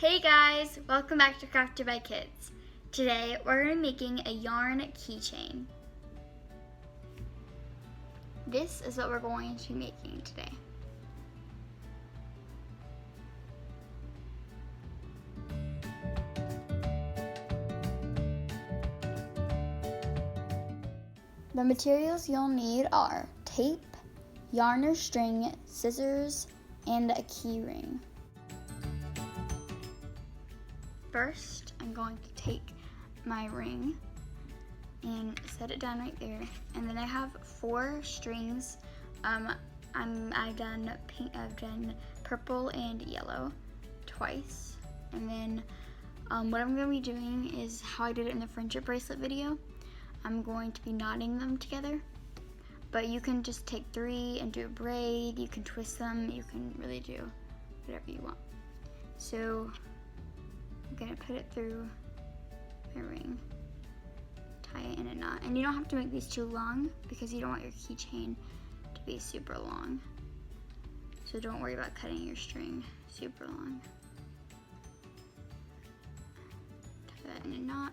Hey guys, welcome back to Crafted by Kids. Today we're going to be making a yarn keychain. This is what we're going to be making today. The materials you'll need are tape, yarn or string, scissors, and a key ring. First, I'm going to take my ring and set it down right there. And then I have 4 strings. I've done pink, I've done purple and yellow twice. And then what I'm going to be doing is how I did it in the friendship bracelet video. I'm going to be knotting them together. But you can just take 3 and do a braid. You can twist them. You can really do whatever you want. So I'm gonna put it through my ring, tie it in a knot. And you don't have to make these too long because you don't want your keychain to be super long. So don't worry about cutting your string super long. Tie that in a knot.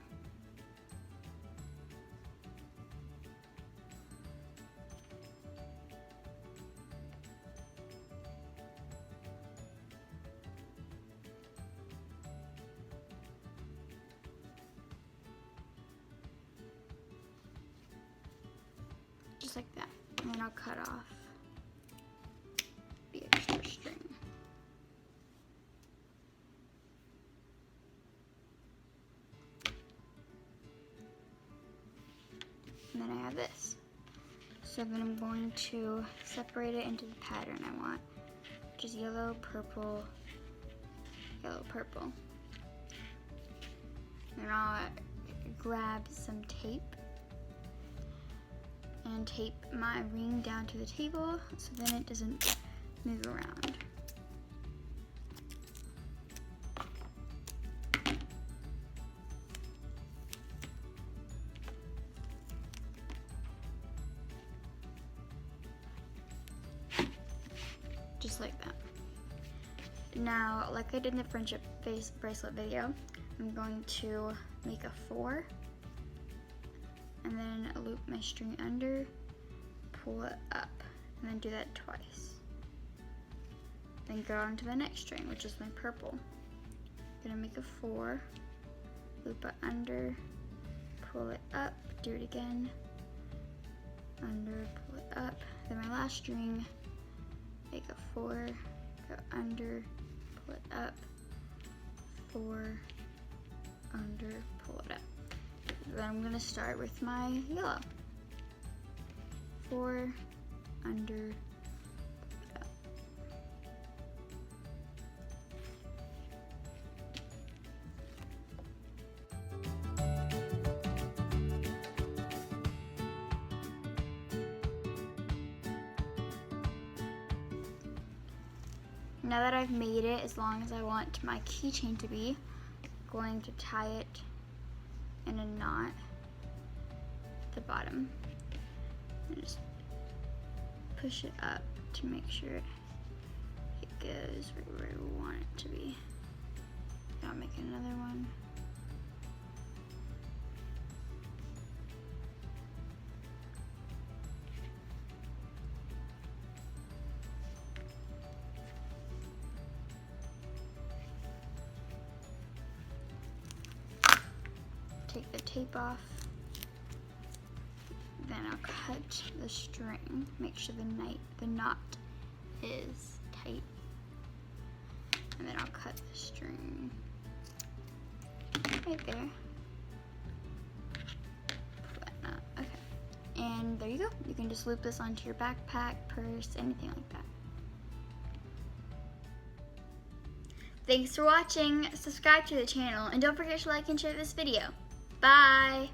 Just like that, and then I'll cut off the extra string. And then I have this. So then I'm going to separate it into the pattern I want, which is yellow, purple, yellow, purple. And I'll grab some tape and tape my ring down to the table so then it doesn't move around. Just like that. Now, like I did in the friendship bracelet video, I'm going to make a 4 and then loop my string under, pull it up, and then do that twice. Then go on to the next string, which is my purple. I'm gonna make a 4, loop it under, pull it up, do it again, under, pull it up. Then my last string, make a 4, go under, pull it up, 4, under, pull it up. Then I'm gonna start with my yellow. 4, under, up. Now that I've made it as long as I want my keychain to be, I'm going to tie it in a knot at the bottom and just push it up to make sure it goes right where we want it to be. Now I'll make another one. Take the tape off, then I'll cut the string, make sure the knot is tight, and then I'll cut the string right there. Pull that knot, okay. And there you go. You can just loop this onto your backpack, purse, anything like that. Thanks for watching. Subscribe to the channel and don't forget to like and share this video. Bye!